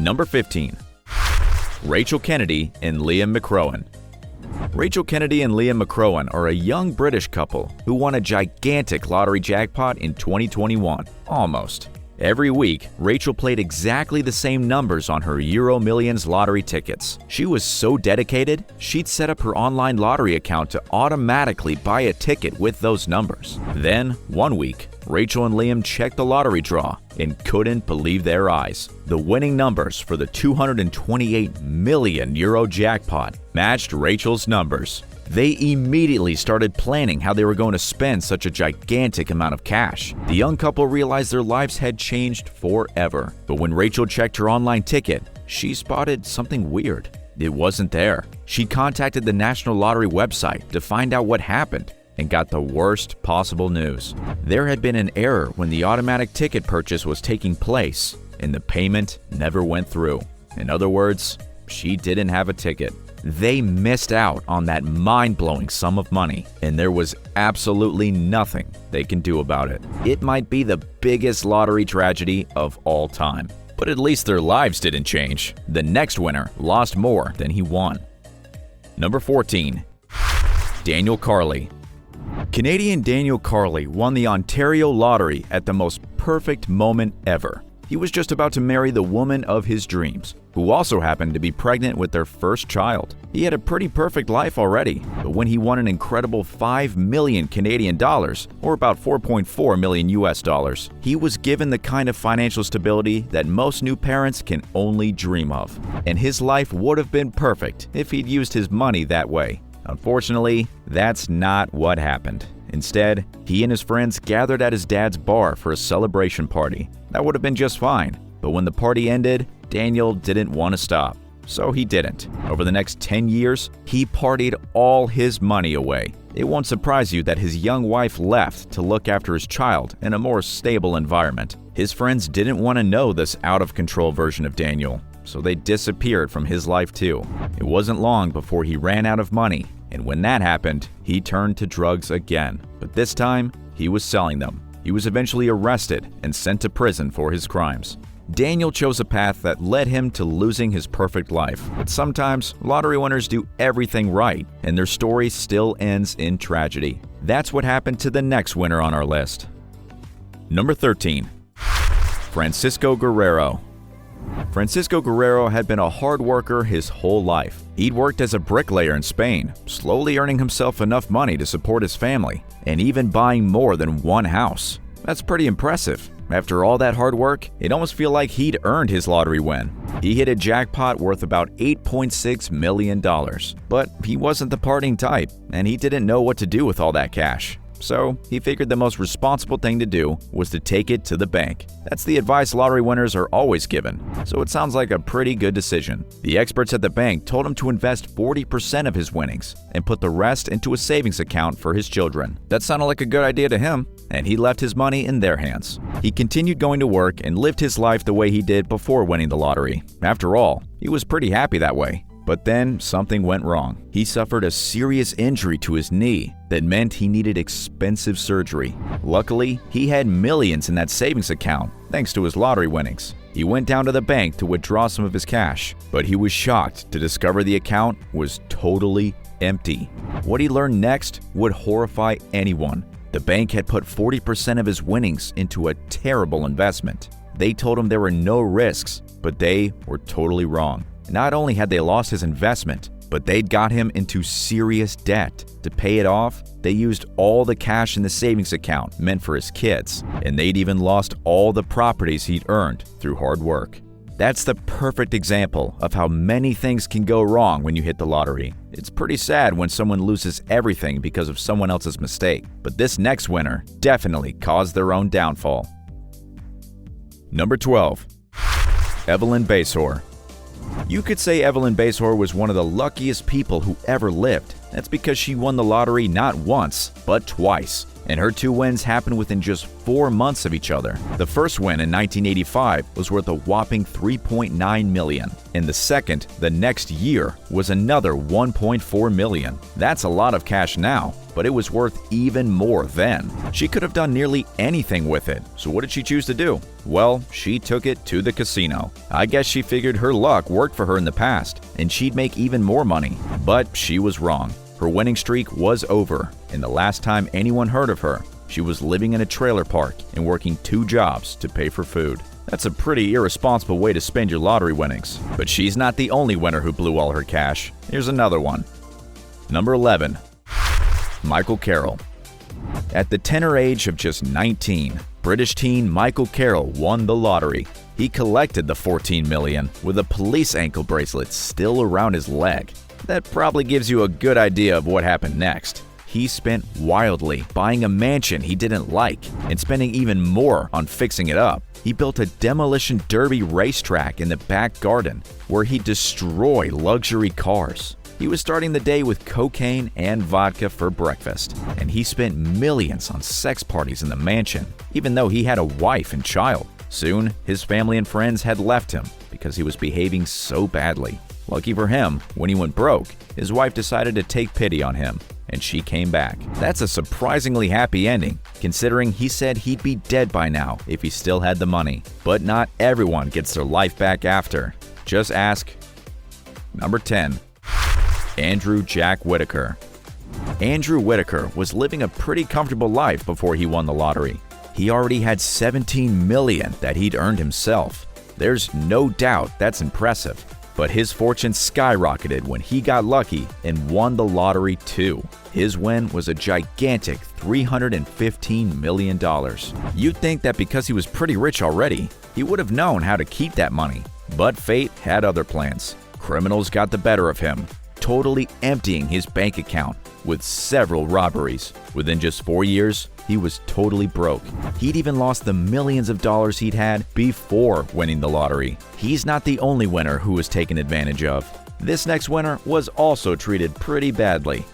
Number 15. Rachel Kennedy and Liam McCrohan. Rachel Kennedy and Liam McCrohan are a young British couple who won a gigantic lottery jackpot in 2021. Almost. Every week, Rachel played exactly the same numbers on her Euro Millions lottery tickets. She was so dedicated, she'd set up her online lottery account to automatically buy a ticket with those numbers. Then, one week, Rachel and Liam checked the lottery draw and couldn't believe their eyes. The winning numbers for the 228 million euro jackpot matched Rachel's numbers. They immediately started planning how they were going to spend such a gigantic amount of cash. The young couple realized their lives had changed forever. But when Rachel checked her online ticket, she spotted something weird. It wasn't there. She contacted the National Lottery website to find out what happened and got the worst possible news. There had been an error when the automatic ticket purchase was taking place, and the payment never went through. In other words, she didn't have a ticket. They missed out on that mind-blowing sum of money, and there was absolutely nothing they can do about it. It might be the biggest lottery tragedy of all time, but at least their lives didn't change. The next winner lost more than he won. Number 14. Daniel Carley. Canadian Daniel Carley won the Ontario Lottery at the most perfect moment ever. He was just about to marry the woman of his dreams, who also happened to be pregnant with their first child. He had a pretty perfect life already, but when he won an incredible 5 million Canadian dollars, or about 4.4 million US dollars, he was given the kind of financial stability that most new parents can only dream of. And his life would have been perfect if he'd used his money that way. Unfortunately, that's not what happened. Instead, he and his friends gathered at his dad's bar for a celebration party. That would have been just fine, but when the party ended, Daniel didn't want to stop. So he didn't. Over the next 10 years, he partied all his money away. It won't surprise you that his young wife left to look after his child in a more stable environment. His friends didn't want to know this out-of-control version of Daniel, so they disappeared from his life too. It wasn't long before he ran out of money, and when that happened, he turned to drugs again. But this time, he was selling them. He was eventually arrested and sent to prison for his crimes. Daniel chose a path that led him to losing his perfect life. But sometimes, lottery winners do everything right, and their story still ends in tragedy. That's what happened to the next winner on our list. Number 13. Francisco Guerrero. Francisco Guerrero had been a hard worker his whole life. He'd worked as a bricklayer in Spain, slowly earning himself enough money to support his family, and even buying more than one house. That's pretty impressive. After all that hard work, it almost feels like he'd earned his lottery win. He hit a jackpot worth about $8.6 million. But he wasn't the partying type, and he didn't know what to do with all that cash. So he figured the most responsible thing to do was to take it to the bank. That's the advice lottery winners are always given, so it sounds like a pretty good decision. The experts at the bank told him to invest 40% of his winnings and put the rest into a savings account for his children. That sounded like a good idea to him, and he left his money in their hands. He continued going to work and lived his life the way he did before winning the lottery. After all, he was pretty happy that way. But then something went wrong. He suffered a serious injury to his knee that meant he needed expensive surgery. Luckily, he had millions in that savings account thanks to his lottery winnings. He went down to the bank to withdraw some of his cash, but he was shocked to discover the account was totally empty. What he learned next would horrify anyone. The bank had put 40% of his winnings into a terrible investment. They told him there were no risks, but they were totally wrong. Not only had they lost his investment, but they'd got him into serious debt. To pay it off, they used all the cash in the savings account meant for his kids, and they'd even lost all the properties he'd earned through hard work. That's the perfect example of how many things can go wrong when you hit the lottery. It's pretty sad when someone loses everything because of someone else's mistake, but this next winner definitely caused their own downfall. Number 12. Evelyn Basor. You could say Evelyn Basor was one of the luckiest people who ever lived. That's because she won the lottery not once, but twice. and her two wins happened within just 4 months of each other. The first win in 1985 was worth a whopping $3.9 million, and the second, the next year, was another $1.4 million. That's a lot of cash now, but it was worth even more then. She could have done nearly anything with it, so what did she choose to do? Well, she took it to the casino. I guess she figured her luck worked for her in the past, and she'd make even more money. But she was wrong. Her winning streak was over, and the last time anyone heard of her, she was living in a trailer park and working 2 jobs to pay for food. That's a pretty irresponsible way to spend your lottery winnings. But she's not the only winner who blew all her cash. Here's another one. Number 11. Michael Carroll. At the tender age of just 19, British teen Michael Carroll won the lottery. He collected the $14 million with a police ankle bracelet still around his leg. That probably gives you a good idea of what happened next. He spent wildly buying a mansion he didn't like and spending even more on fixing it up. He built a demolition derby racetrack in the back garden where he destroyed luxury cars. He was starting the day with cocaine and vodka for breakfast, and he spent millions on sex parties in the mansion, even though he had a wife and child. Soon, his family and friends had left him because he was behaving so badly. Lucky for him, when he went broke, his wife decided to take pity on him, and she came back. That's a surprisingly happy ending, considering he said he'd be dead by now if he still had the money. But not everyone gets their life back after. Just ask. Number 10. Andrew Jack Whitaker. Andrew Whitaker was living a pretty comfortable life before he won the lottery. He already had $17 million that he'd earned himself. There's no doubt that's impressive. But his fortune skyrocketed when he got lucky and won the lottery too. His win was a gigantic $315 million. You'd think that because he was pretty rich already, he would have known how to keep that money. But fate had other plans. Criminals got the better of him, totally emptying his bank account with several robberies. Within just 4 years, he was totally broke. He'd even lost the millions of dollars he'd had before winning the lottery. He's not the only winner who was taken advantage of. This next winner was also treated pretty badly.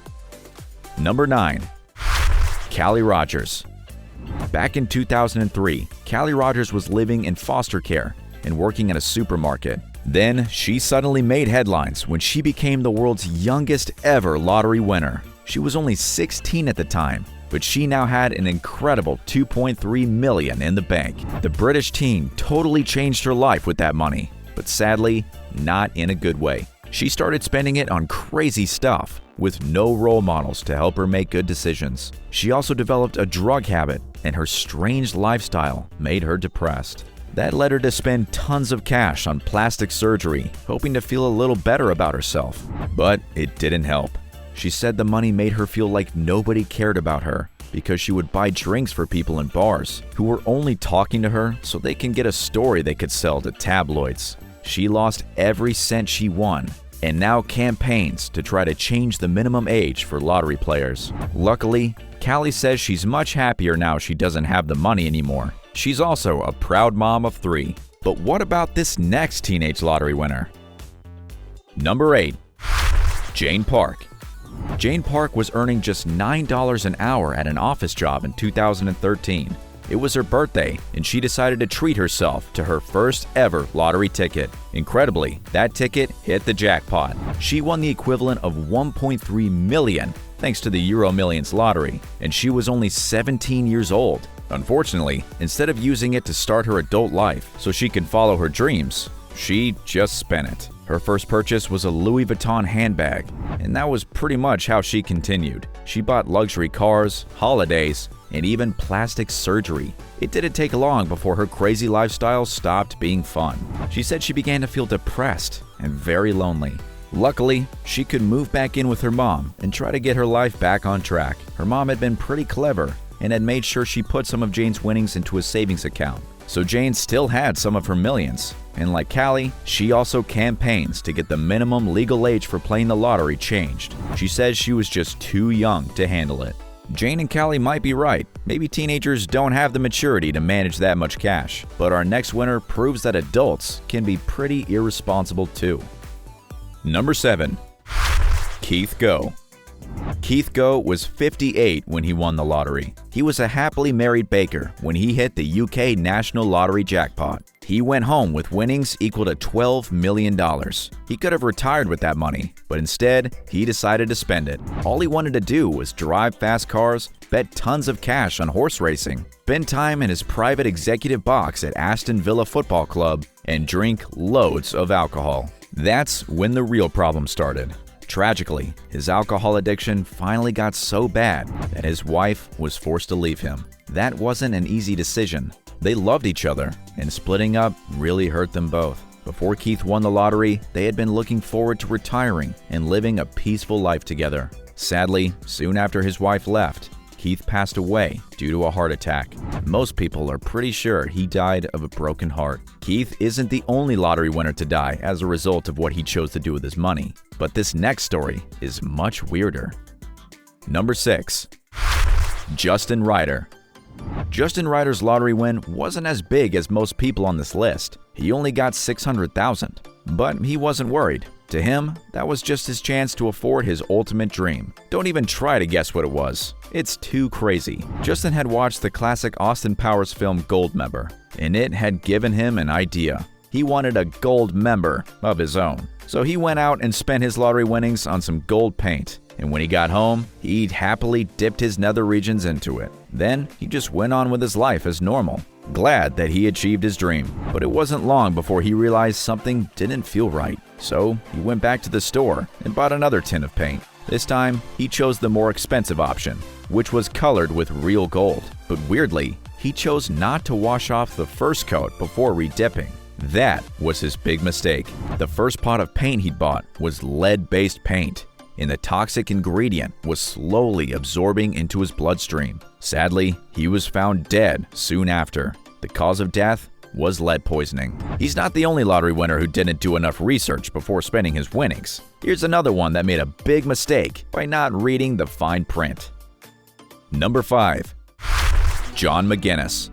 Number 9. Callie Rogers. Back in 2003, Callie Rogers was living in foster care and working at a supermarket. Then, she suddenly made headlines when she became the world's youngest ever lottery winner. She was only 16 at the time, but she now had an incredible $2.3 million in the bank. The British teen totally changed her life with that money, but sadly, not in a good way. She started spending it on crazy stuff, with no role models to help her make good decisions. She also developed a drug habit, and her strange lifestyle made her depressed. That led her to spend tons of cash on plastic surgery, hoping to feel a little better about herself. But it didn't help. She said the money made her feel like nobody cared about her because she would buy drinks for people in bars who were only talking to her so they can get a story they could sell to tabloids. She lost every cent she won and now campaigns to try to change the minimum age for lottery players. Luckily, Callie says she's much happier now she doesn't have the money anymore. She's also a proud mom of 3. But what about this next teenage lottery winner? Number 8. Jane Park. Jane Park was earning just $9 an hour at an office job in 2013. It was her birthday, and she decided to treat herself to her first ever lottery ticket. Incredibly, that ticket hit the jackpot. She won the equivalent of $1.3 million thanks to the Euro Millions lottery, and she was only 17 years old. Unfortunately, instead of using it to start her adult life so she could follow her dreams, she just spent it. Her first purchase was a Louis Vuitton handbag, and that was pretty much how she continued. She bought luxury cars, holidays, and even plastic surgery. It didn't take long before her crazy lifestyle stopped being fun. She said she began to feel depressed and very lonely. Luckily, she could move back in with her mom and try to get her life back on track. Her mom had been pretty clever and had made sure she put some of Jane's winnings into a savings account. So Jane still had some of her millions. And like Callie, she also campaigns to get the minimum legal age for playing the lottery changed. She says she was just too young to handle it. Jane and Callie might be right. Maybe teenagers don't have the maturity to manage that much cash. But our next winner proves that adults can be pretty irresponsible too. Number 7. Keith Go. Keith Goh was 58 when he won the lottery. He was a happily married baker when he hit the UK National Lottery jackpot. He went home with winnings equal to $12 million. He could have retired with that money, but instead, he decided to spend it. All he wanted to do was drive fast cars, bet tons of cash on horse racing, spend time in his private executive box at Aston Villa Football Club, and drink loads of alcohol. That's when the real problem started. Tragically, his alcohol addiction finally got so bad that his wife was forced to leave him. That wasn't an easy decision. They loved each other, and splitting up really hurt them both. Before Keith won the lottery, they had been looking forward to retiring and living a peaceful life together. Sadly, soon after his wife left, Keith passed away due to a heart attack. Most people are pretty sure he died of a broken heart. Keith isn't the only lottery winner to die as a result of what he chose to do with his money. But this next story is much weirder. Number 6. Justin Ryder. Justin Ryder's lottery win wasn't as big as most people on this list. He only got $600,000. But he wasn't worried. To him, that was just his chance to afford his ultimate dream. Don't even try to guess what it was. It's too crazy. Justin had watched the classic Austin Powers film Goldmember, and it had given him an idea. He wanted a gold member of his own. So he went out and spent his lottery winnings on some gold paint. And when he got home, he happily dipped his nether regions into it. Then he just went on with his life as normal, glad that he achieved his dream. But it wasn't long before he realized something didn't feel right. So he went back to the store and bought another tin of paint. This time, he chose the more expensive option, which was colored with real gold. But weirdly, he chose not to wash off the first coat before redipping. That was his big mistake. The first pot of paint he'd bought was lead-based paint, and the toxic ingredient was slowly absorbing into his bloodstream. Sadly, he was found dead soon after. The cause of death was lead poisoning. He's not the only lottery winner who didn't do enough research before spending his winnings. Here's another one that made a big mistake by not reading the fine print. Number 5. John McGinnis.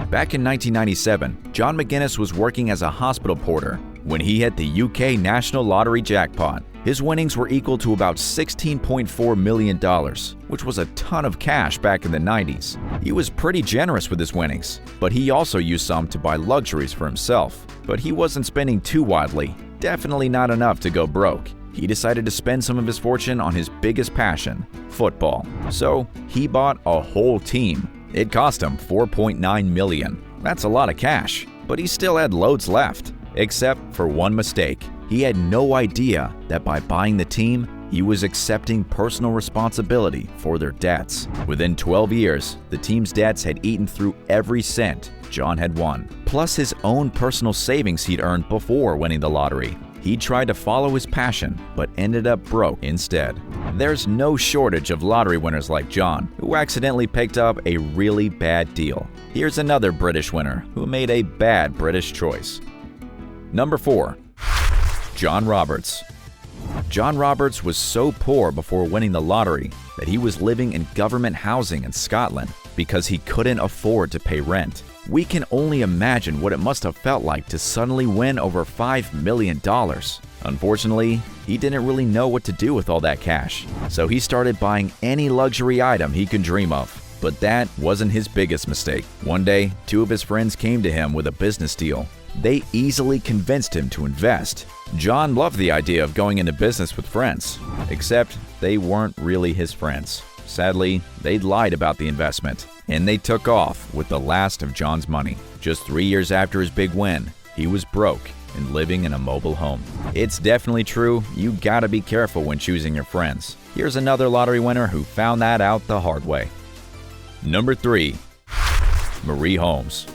Back in 1997, John McGinnis was working as a hospital porter when he hit the UK National Lottery jackpot. His winnings were equal to about $16.4 million, which was a ton of cash back in the 90s. He was pretty generous with his winnings, but he also used some to buy luxuries for himself. But he wasn't spending too widely, definitely not enough to go broke. He decided to spend some of his fortune on his biggest passion, football. So he bought a whole team. It cost him $4.9 million. That's a lot of cash, but he still had loads left, except for one mistake. He had no idea that by buying the team, he was accepting personal responsibility for their debts. Within 12 years, the team's debts had eaten through every cent John had won, plus his own personal savings he'd earned before winning the lottery. He tried to follow his passion, but ended up broke instead. There's no shortage of lottery winners like John, who accidentally picked up a really bad deal. Here's another British winner who made a bad British choice. Number 4. John Roberts. John Roberts was so poor before winning the lottery that he was living in government housing in Scotland because he couldn't afford to pay rent. We can only imagine what it must have felt like to suddenly win over $5 million. Unfortunately, he didn't really know what to do with all that cash, so he started buying any luxury item he could dream of. But that wasn't his biggest mistake. One day, 2 of his friends came to him with a business deal. They easily convinced him to invest. John loved the idea of going into business with friends, except they weren't really his friends. Sadly, they'd lied about the investment, and they took off with the last of John's money. Just 3 years after his big win, he was broke and living in a mobile home. It's definitely true, you gotta be careful when choosing your friends. Here's another lottery winner who found that out the hard way. Number 3. Marie Holmes.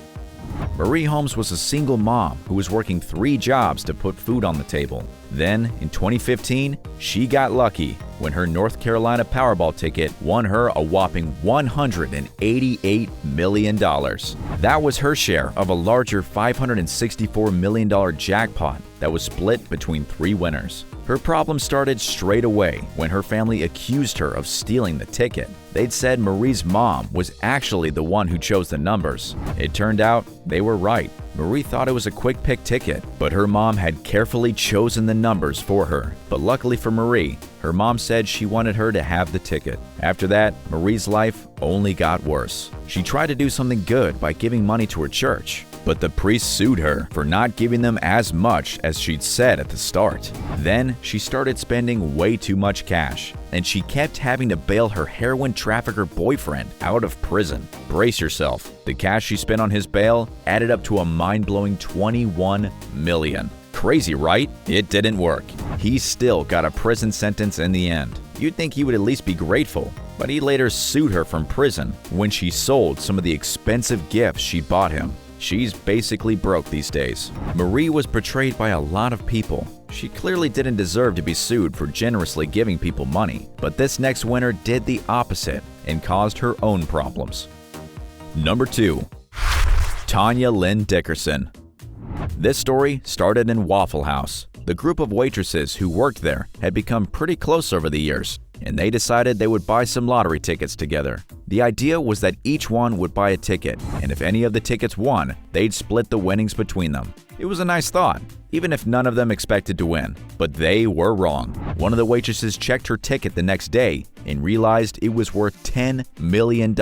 Marie Holmes was a single mom who was working 3 jobs to put food on the table. Then, in 2015, she got lucky when her North Carolina Powerball ticket won her a whopping $188 million. That was her share of a larger $564 million jackpot that was split between 3 winners. Her problem started straight away when her family accused her of stealing the ticket. They'd said Marie's mom was actually the one who chose the numbers. It turned out they were right. Marie thought it was a quick pick ticket, but her mom had carefully chosen the numbers for her. But luckily for Marie, her Her mom said she wanted her to have the ticket. After that, Marie's life only got worse. She tried to do something good by giving money to her church, but the priest sued her for not giving them as much as she'd said at the start. Then she started spending way too much cash, and she kept having to bail her heroin trafficker boyfriend out of prison. Brace yourself. The cash she spent on his bail added up to a mind-blowing $21 million. Crazy, right? It didn't work. He still got a prison sentence in the end. You'd think he would at least be grateful, but he later sued her from prison when she sold some of the expensive gifts she bought him. She's basically broke these days. Marie was betrayed by a lot of people. She clearly didn't deserve to be sued for generously giving people money, but this next winner did the opposite and caused her own problems. Number 2. Tanya Lynn Dickerson. This story started in Waffle House. The group of waitresses who worked there had become pretty close over the years, and they decided they would buy some lottery tickets together. The idea was that each one would buy a ticket, and if any of the tickets won, they'd split the winnings between them. It was a nice thought, even if none of them expected to win. But they were wrong. One of the waitresses checked her ticket the next day and realized it was worth $10 million.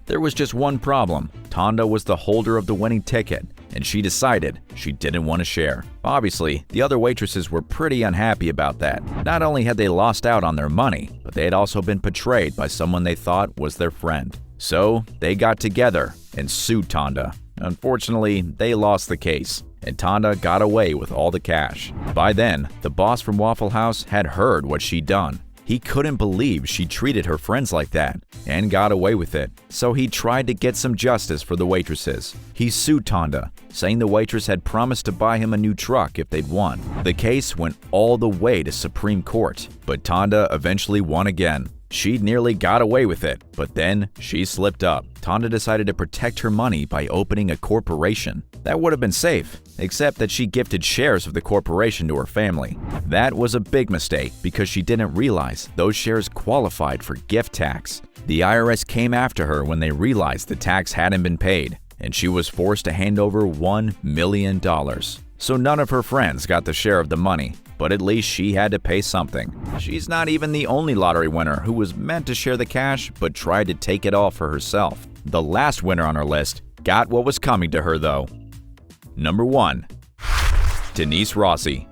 There was just one problem. Tanda was the holder of the winning ticket, and she decided she didn't want to share. Obviously, the other waitresses were pretty unhappy about that. Not only had they lost out on their money, but they had also been betrayed by someone they thought was their friend. So they got together and sued Tanda. Unfortunately, they lost the case, and Tanda got away with all the cash. By then, the boss from Waffle House had heard what she'd done. He couldn't believe she treated her friends like that and got away with it. So he tried to get some justice for the waitresses. He sued Tanda, saying the waitress had promised to buy him a new truck if they'd won. The case went all the way to Supreme Court, but Tanda eventually won again. She nearly got away with it, but then she slipped up. Tanda decided to protect her money by opening a corporation. That would have been safe, except that she gifted shares of the corporation to her family. That was a big mistake because she didn't realize those shares qualified for gift tax. The IRS came after her when they realized the tax hadn't been paid, and she was forced to hand over $1 million. So none of her friends got the share of the money, but at least she had to pay something. She's not even the only lottery winner who was meant to share the cash but tried to take it all for herself. The last winner on our list got what was coming to her though. Number 1. Denise Rossi.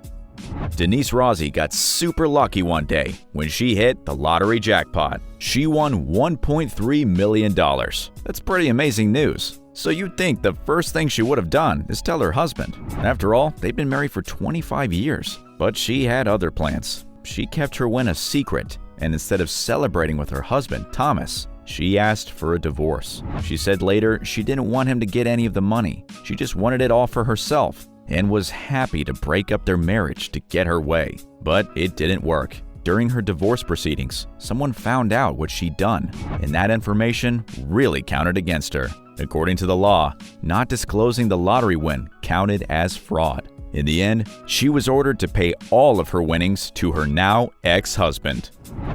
Denise Rossi got super lucky one day when she hit the lottery jackpot. She won $1.3 million. That's pretty amazing news. So you'd think the first thing she would have done is tell her husband. After all, they've been married for 25 years. But she had other plans. She kept her win a secret, and instead of celebrating with her husband, Thomas, she asked for a divorce. She said later she didn't want him to get any of the money. She just wanted it all for herself and was happy to break up their marriage to get her way. But it didn't work. During her divorce proceedings, someone found out what she'd done, and that information really counted against her. According to the law, not disclosing the lottery win counted as fraud. In the end, she was ordered to pay all of her winnings to her now ex-husband.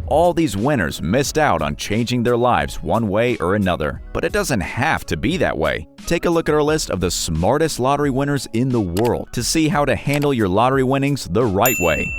All these winners missed out on changing their lives one way or another, but it doesn't have to be that way. Take a look at our list of the smartest lottery winners in the world to see how to handle your lottery winnings the right way.